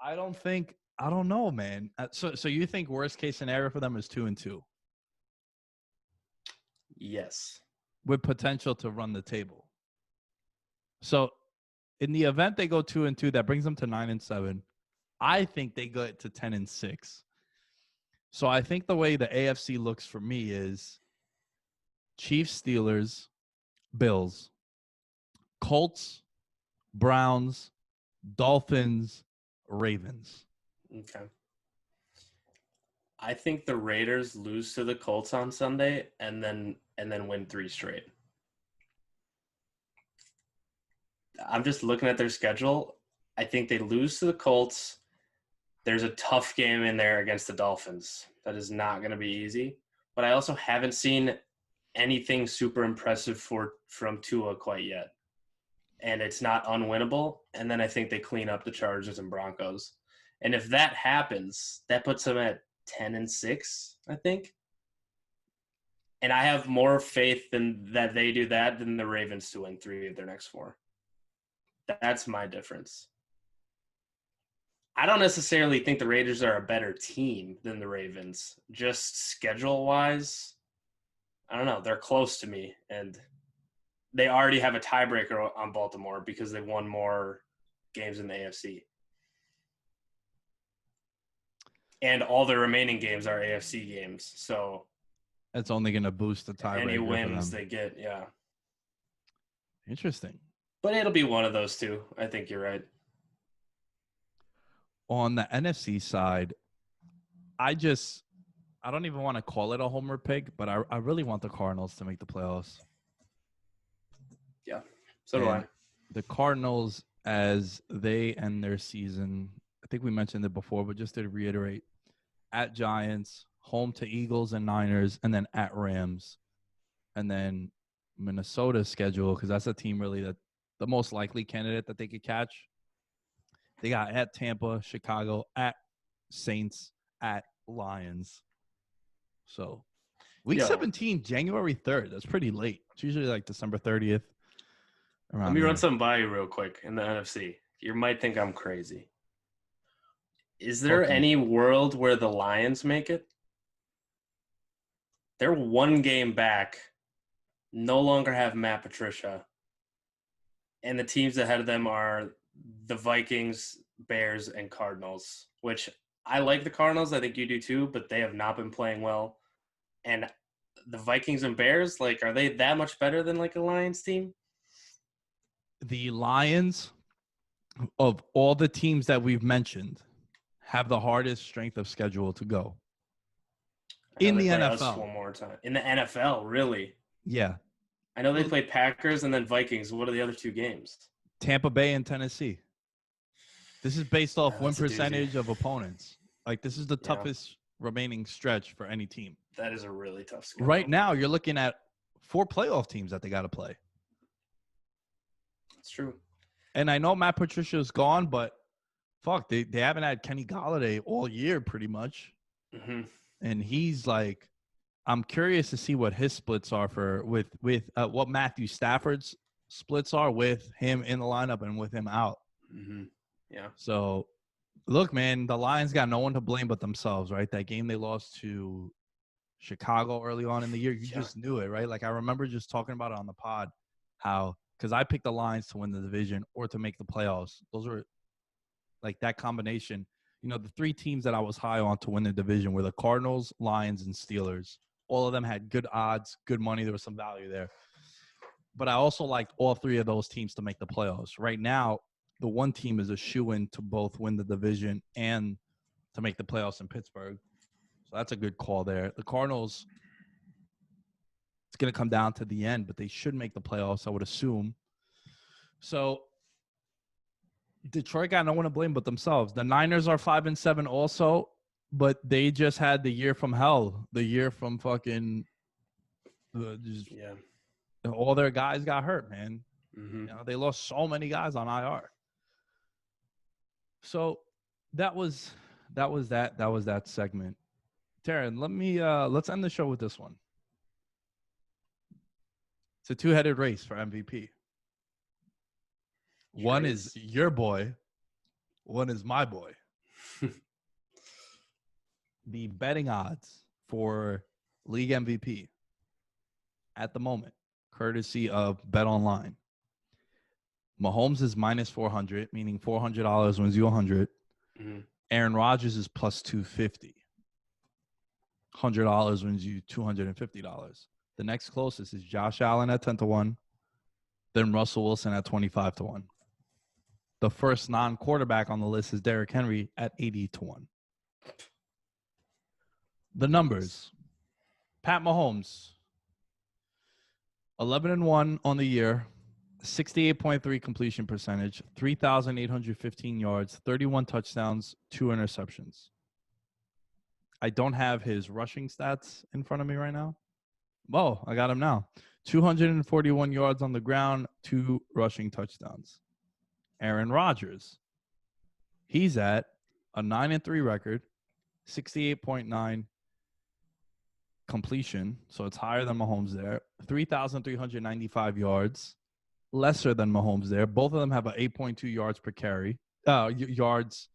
I don't know, man. So you think worst case scenario for them is 2-2? Yes. With potential to run the table. So in the event they go 2-2, that brings them to 9-7. I think they go to 10-6. So I think the way the AFC looks for me is Chiefs, Steelers, Bills, Colts, Browns, Dolphins, Ravens. Okay. I think the Raiders lose to the Colts on Sunday and then win 3 straight. I'm just looking at their schedule. I think they lose to the Colts. There's a tough game in there against the Dolphins. That is not going to be easy. But I also haven't seen anything super impressive from Tua quite yet. And it's not unwinnable. And then I think they clean up the Chargers and Broncos. And if that happens, that puts them at 10-6, I think. And I have more faith than that they do that than the Ravens to win 3 of their next 4. That's my difference. I don't necessarily think the Raiders are a better team than the Ravens. Just schedule-wise, I don't know. They're close to me, and they already have a tiebreaker on Baltimore because they've won more games in the AFC. And all the remaining games are AFC games, so that's only going to boost the tiebreaker. Any wins they get, yeah. Interesting. But it'll be one of those two. I think you're right. On the NFC side, I don't even want to call it a homer pick, but I really want the Cardinals to make the playoffs. Yeah, so do I. The Cardinals, as they end their season, I think we mentioned it before, but just to reiterate, at Giants, home to Eagles and Niners, and then at Rams. And then Minnesota's schedule, because that's a team really that the most likely candidate that they could catch. They got at Tampa, Chicago, at Saints, at Lions. So week 17, January 3rd. That's pretty late. It's usually like December 30th. Let me run something by you real quick in the NFC. You might think I'm crazy. Is there any world where the Lions make it? They're one game back, no longer have Matt Patricia, and the teams ahead of them are the Vikings, Bears, and Cardinals, which I like the Cardinals. I think you do too, but they have not been playing well. And the Vikings and Bears, like, are they that much better than like a Lions team? The Lions, of all the teams that we've mentioned, have the hardest strength of schedule to go. In the NFL. One more time. In the NFL, really? Yeah. I know they played Packers and then Vikings. What are the other two games? Tampa Bay and Tennessee. This is based off win percentage of opponents. Like, this is the toughest remaining stretch for any team. That is a really tough schedule. Right now, you're looking at 4 playoff teams that they got to play. That's true. And I know Matt Patricia's gone, but fuck, they haven't had Kenny Golladay all year pretty much. Mm-hmm. And he's like, I'm curious to see what his splits are with what Matthew Stafford's splits are with him in the lineup and with him out. Mm-hmm. Yeah. So, look, man, the Lions got no one to blame but themselves, right? That game they lost to Chicago early on in the year, you just knew it, right? Like, I remember just talking about it on the pod, how because I picked the Lions to win the division or to make the playoffs. Those were like that combination. You know, the 3 teams that I was high on to win the division were the Cardinals, Lions, and Steelers. All of them had good odds, good money. There was some value there. But I also liked all 3 of those teams to make the playoffs. Right now, the one team is a shoo-in to both win the division and to make the playoffs in Pittsburgh. So that's a good call there. The Cardinals, it's going to come down to the end, but they should make the playoffs, I would assume. So Detroit got no one to blame but themselves. The Niners are 5-7 also, but they just had the year from hell, the year from fucking all their guys got hurt, man. Mm-hmm. You know, they lost so many guys on IR. So that was that segment. Taren, let's end the show with this one. It's a 2-headed race for MVP. One is your boy. One is my boy. The betting odds for league MVP at the moment, courtesy of Bet Online. Mahomes is minus 400, meaning $400 wins you 100. Mm-hmm. Aaron Rodgers is plus 250. $100 wins you $250. The next closest is Josh Allen at 10-1. Then Russell Wilson at 25-1. The first non-quarterback on the list is Derrick Henry at 80-1. The numbers. Pat Mahomes, 11-1 on the year, 68.3 completion percentage, 3,815 yards, 31 touchdowns, 2 interceptions. I don't have his rushing stats in front of me right now. Oh, I got him now. 241 yards on the ground, 2 rushing touchdowns. Aaron Rodgers, he's at a 9-3 record, 68.9 completion, so it's higher than Mahomes there. 3,395 yards, lesser than Mahomes there. Both of them have a 8.2 yards per carry, yards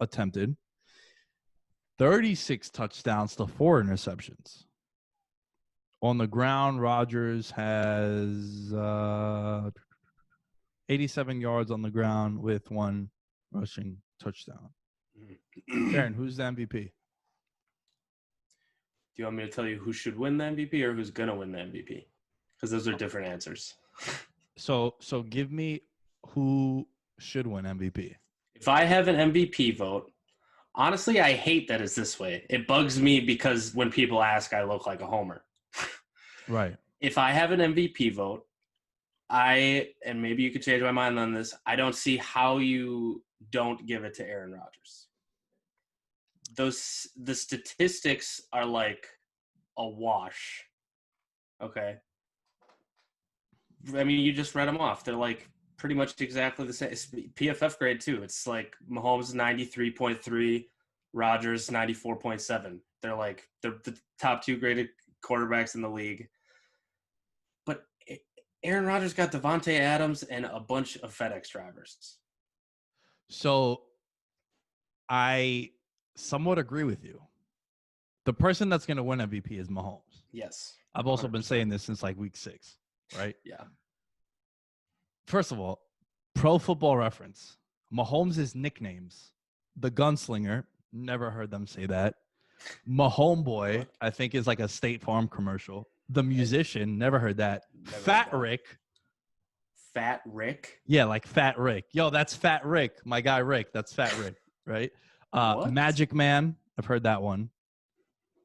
attempted. 36 touchdowns to 4 interceptions. On the ground, Rodgers has 87 yards on the ground with 1 rushing touchdown. Taren, who's the MVP? Do you want me to tell you who should win the MVP or who's going to win the MVP? Because those are different answers. So give me who should win MVP. If I have an MVP vote, honestly, I hate that it's this way. It bugs me because when people ask, I look like a homer. Right. If I have an MVP vote, and maybe you could change my mind on this, I don't see how you don't give it to Aaron Rodgers. The statistics are like a wash. Okay. I mean, you just read them off. They're like pretty much exactly the same. It's PFF grade too. It's like Mahomes 93.3, Rodgers 94.7. They're the top 2 graded quarterbacks in the league. But Aaron Rodgers got Devontae Adams and a bunch of FedEx drivers. So I somewhat agree with you. The person that's going to win MVP is Mahomes. Yes. I've also been saying this since like week 6, right? Yeah. First of all, Pro Football Reference, Mahomes' nicknames, the gunslinger, never heard them say that. Mahome Boy, I think is like a State Farm commercial. The musician, never heard that. Fat Rick. Fat Rick? Yeah, like Fat Rick. Yo, that's Fat Rick. My guy Rick. That's Fat Rick, right? Magic Man. I've heard that one.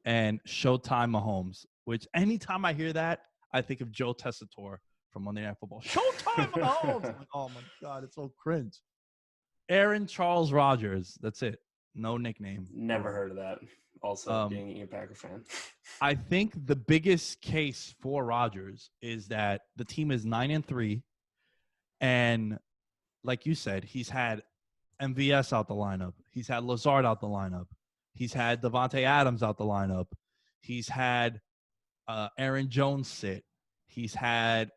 And Showtime Mahomes, which anytime I hear that, I think of Joe Tessitore from Monday Night Football. Showtime Mahomes. I'm like, oh, my God, it's so cringe. Aaron Charles Rodgers. That's it. No nickname. Never heard of that. Also, being a Packer fan. I think the biggest case for Rodgers is that the team is 9-3. And like you said, he's had MVS out the lineup. He's had Lazard out the lineup. He's had Devontae Adams out the lineup. He's had Aaron Jones sit. He's had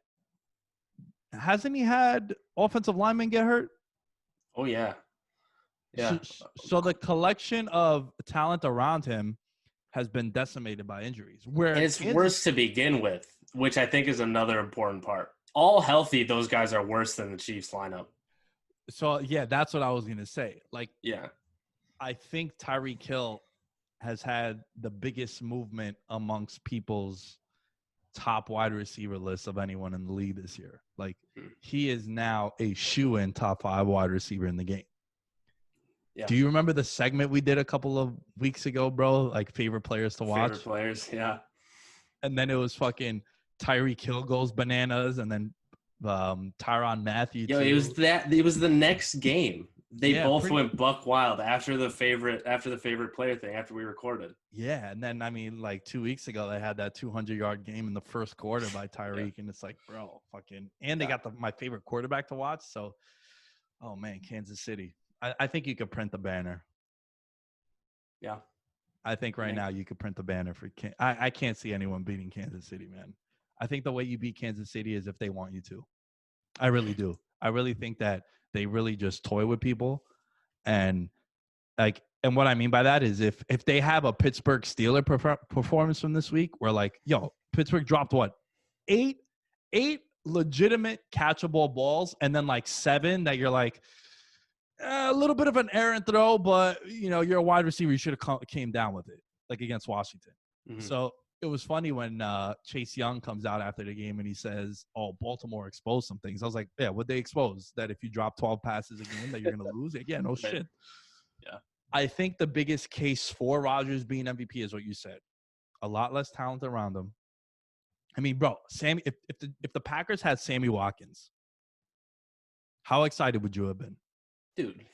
– hasn't he had offensive linemen get hurt? Oh, yeah. Yeah. So the collection of talent around him has been decimated by injuries. Where and it's worse to begin with, which I think is another important part. All healthy, those guys are worse than the Chiefs lineup. So, yeah, that's what I was going to say. Like, yeah. I think Tyreek Hill has had the biggest movement amongst people's top wide receiver list of anyone in the league this year. Like, he is now a shoo-in top 5 wide receiver in the game. Yeah. Do you remember the segment we did a couple of weeks ago, bro? Like, favorite players to watch? Favorite players, yeah. And then it was fucking Tyreek Hill goes bananas, and then Tyrann Mathieu. Yo, it was the next game. They both went buck wild after the favorite player thing, after we recorded. Yeah, and then, I mean, like 2 weeks ago, they had that 200-yard game in the first quarter by Tyreek, and it's like, bro, fucking – and they got my favorite quarterback to watch. So, oh, man, Kansas City. I think you could print the banner. Yeah. I think now you could print the banner for – I can't see anyone beating Kansas City, man. I think the way you beat Kansas City is if they want you to. I really do. I really think that they really just toy with people. And what I mean by that is if they have a Pittsburgh Steelers performance from this week where like, yo, Pittsburgh dropped what? Eight legitimate catchable balls and then like 7 that you're like a little bit of an errant throw, but you know, you're a wide receiver. You should have came down with it like against Washington. Mm-hmm. So it was funny when Chase Young comes out after the game and he says, oh, Baltimore exposed some things. I was like, yeah, what'd they expose? That if you drop 12 passes a game that you're going to lose? Yeah, no shit. Yeah. I think the biggest case for Rodgers being MVP is what you said. A lot less talent around him. I mean, bro, if the Packers had Sammy Watkins, how excited would you have been? Dude.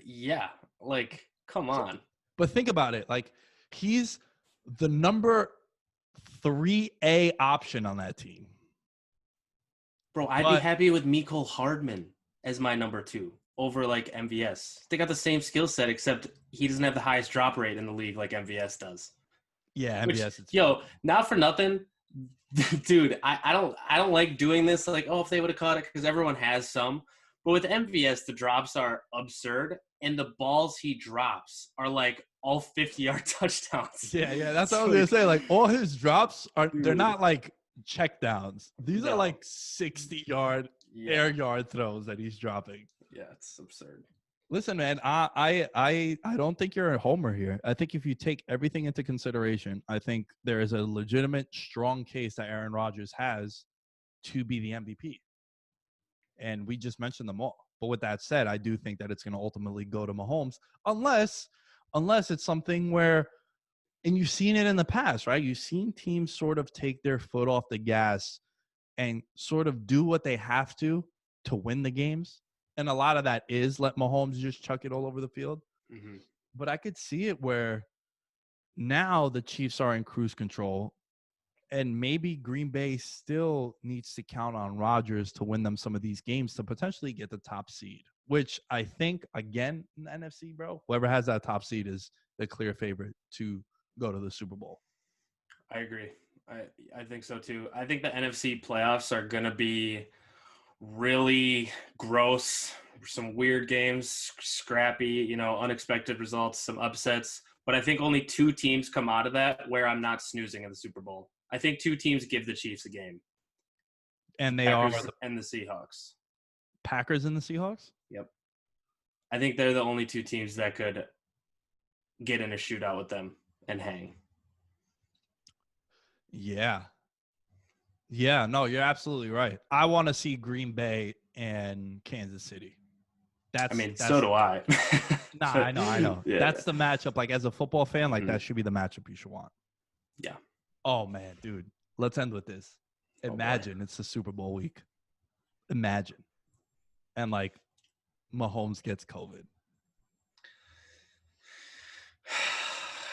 Yeah. Like, come on. But think about it. Like, he's the number 3A option on that team. Bro, I'd be happy with Mecole Hardman as my number 2 over like MVS. They got the same skill set, except he doesn't have the highest drop rate in the league like MVS does. Yeah, MVS. Yo, not for nothing, dude. I don't like doing this. Like, oh, if they would have caught it, because everyone has some. But with MVS, the drops are absurd, and the balls he drops are like all 50-yard touchdowns. Yeah, that's what I was gonna say. Like, all his drops they're not like check downs. These are like 60-yard air yard throws that he's dropping. Yeah, it's absurd. Listen, man, I don't think you're a homer here. I think if you take everything into consideration, I think there is a legitimate, strong case that Aaron Rodgers has to be the MVP. And we just mentioned them all. But with that said, I do think that it's going to ultimately go to Mahomes, unless it's something where, and you've seen it in the past, right? You've seen teams sort of take their foot off the gas and sort of do what they have to win the games. And a lot of that is let Mahomes just chuck it all over the field. Mm-hmm. But I could see it where now the Chiefs are in cruise control. And maybe Green Bay still needs to count on Rodgers to win them some of these games to potentially get the top seed. which I think, again, in the NFC, bro, whoever has that top seed is the clear favorite to go to the Super Bowl. I agree. I think so too. I think the NFC playoffs are going to be really gross, some weird games, scrappy, unexpected results, some upsets. But I think only 2 teams come out of that where I'm not snoozing in the Super Bowl. I think 2 teams give the Chiefs a game. And they Packers are and the Seahawks. Packers and the Seahawks? Yep. I think they're the only 2 teams that could get in a shootout with them and hang. Yeah. Yeah, no, you're absolutely right. I want to see Green Bay and Kansas City. So do I. Nah, I know. Yeah. That's the matchup. Like, as a football fan, like, that should be the matchup you should want. Yeah. Oh, man, dude. Let's end with this. Imagine it's the Super Bowl week. Imagine. And, like, Mahomes gets COVID.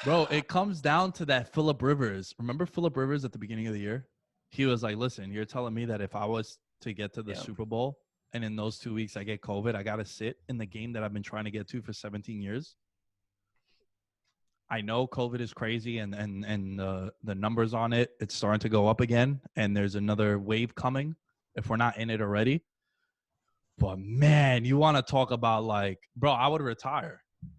Bro, it comes down to that Phillip Rivers. Remember Phillip Rivers at the beginning of the year? He was like, listen, you're telling me that if I was to get to the Super Bowl and in those 2 weeks I get COVID, I got to sit in the game that I've been trying to get to for 17 years. I know COVID is crazy and the numbers on it, it's starting to go up again. And there's another wave coming if we're not in it already. But, man, you want to talk about, like, bro, I would retire. I'm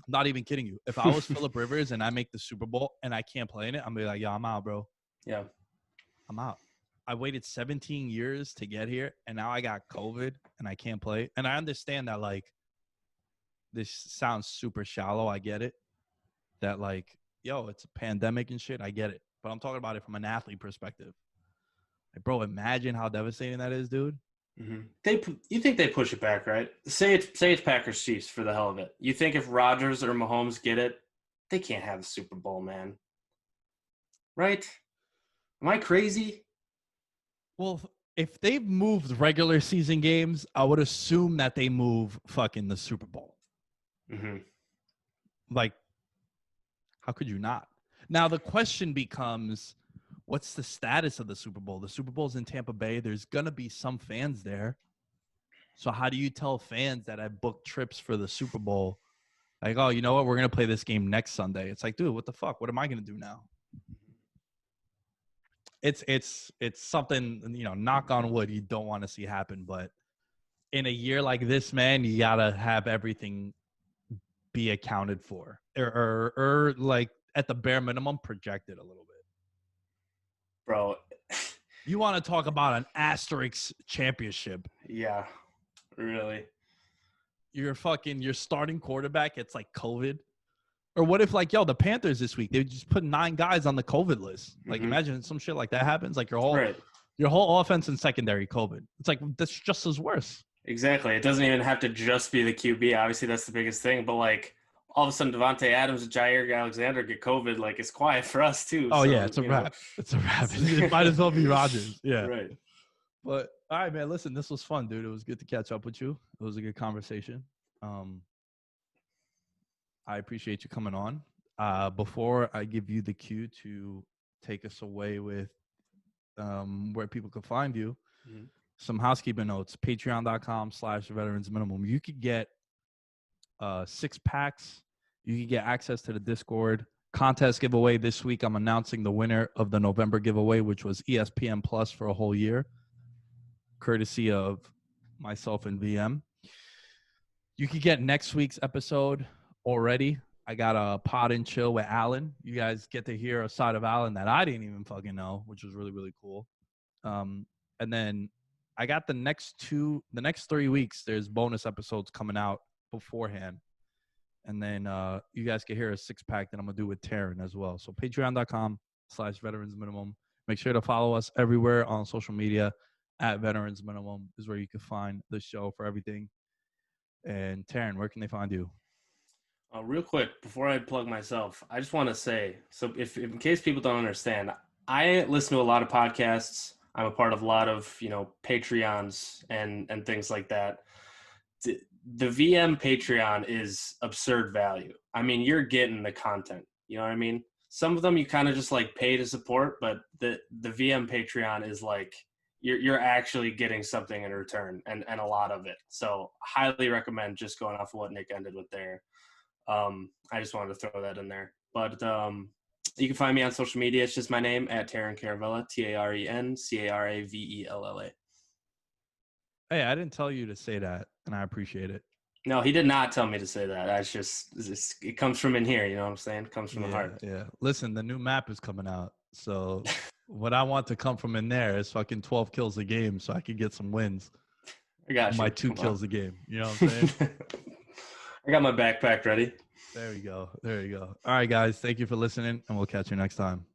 not even kidding you. If I was Phillip Rivers and I make the Super Bowl and I can't play in it, I'm going to be like, yeah, I'm out, bro. Yeah. I'm out. I waited 17 years to get here, and now I got COVID and I can't play. And I understand that, like, this sounds super shallow. I get it. That, like, yo, it's a pandemic and shit. I get it. But I'm talking about it from an athlete perspective. Like, bro, imagine how devastating that is, dude. Mm-hmm. You think they push it back, right? Say it's Packers Chiefs for the hell of it. You think if Rodgers or Mahomes get it, they can't have the Super Bowl, man. Right? Am I crazy? Well, if they've moved regular season games, I would assume that they move fucking the Super Bowl. Mm-hmm. Like, how could you not? Now, the question becomes, what's the status of the Super Bowl? The Super Bowl's in Tampa Bay. There's going to be some fans there. So how do you tell fans that have booked trips for the Super Bowl, like, oh, you know what? We're going to play this game next Sunday. It's like, dude, what the fuck? What am I going to do now? It's something, knock on wood, you don't want to see happen. But in a year like this, man, you got to have everything be accounted for or like at the bare minimum projected a little bit. Bro. You want to talk about an asterisk championship. Yeah, really. Your starting quarterback, it's like COVID. Or what if, like, yo, the Panthers this week, they just put 9 guys on the COVID list. Like, imagine some shit like that happens. Like, your whole offense and secondary COVID. It's like, that's just as worse. Exactly. It doesn't even have to just be the QB. Obviously, that's the biggest thing. But, like, all of a sudden, Devontae Adams and Jair Alexander get COVID. Like, it's quiet for us, too. Oh, so, yeah, it's a wrap. It's a wrap. It might as well be Rodgers. Yeah. Right. But, all right, man, listen, this was fun, dude. It was good to catch up with you. It was a good conversation. I appreciate you coming on. Before I give you the cue to take us away with where people can find you, some housekeeping notes, patreon.com/veteransminimum. You could get 6 packs. You could get access to the Discord. Contest giveaway this week. I'm announcing the winner of the November giveaway, which was ESPN Plus for a whole year, courtesy of myself and VM. You could get next week's episode already. I got a pod and chill with Alan. You guys get to hear a side of Alan that I didn't even fucking know, which was really, really cool. And then I got the next 3 weeks, there's bonus episodes coming out beforehand. And then you guys can hear a 6-pack that I'm going to do with Taren as well. So patreon.com/veteransminimum. Make sure to follow us everywhere on social media at Veterans Minimum is where you can find the show for everything. And Taren, where can they find you? Real quick, before I plug myself, I just want to say, so if in case people don't understand, I listen to a lot of podcasts. I'm a part of a lot of, Patreons and things like that. The VM Patreon is absurd value. I mean, you're getting the content. You know what I mean? Some of them you kind of just like pay to support, but the VM Patreon is like, you're actually getting something in return, and a lot of it. So highly recommend just going off of what Nick ended with there. I just wanted to throw that in there. But you can find me on social media. It's just my name at Taren Caravella, TarenCaravella. Hey, I didn't tell you to say that, and I appreciate it. No, he did not tell me to say that. It comes from in here. You know what I'm saying? It comes from the heart. Yeah. Listen, the new map is coming out. So what I want to come from in there is fucking 12 kills a game so I can get some wins. I got you. My 2 kills a game. You know what I'm saying? I got my backpack ready. There you go. All right, guys. Thank you for listening, and we'll catch you next time.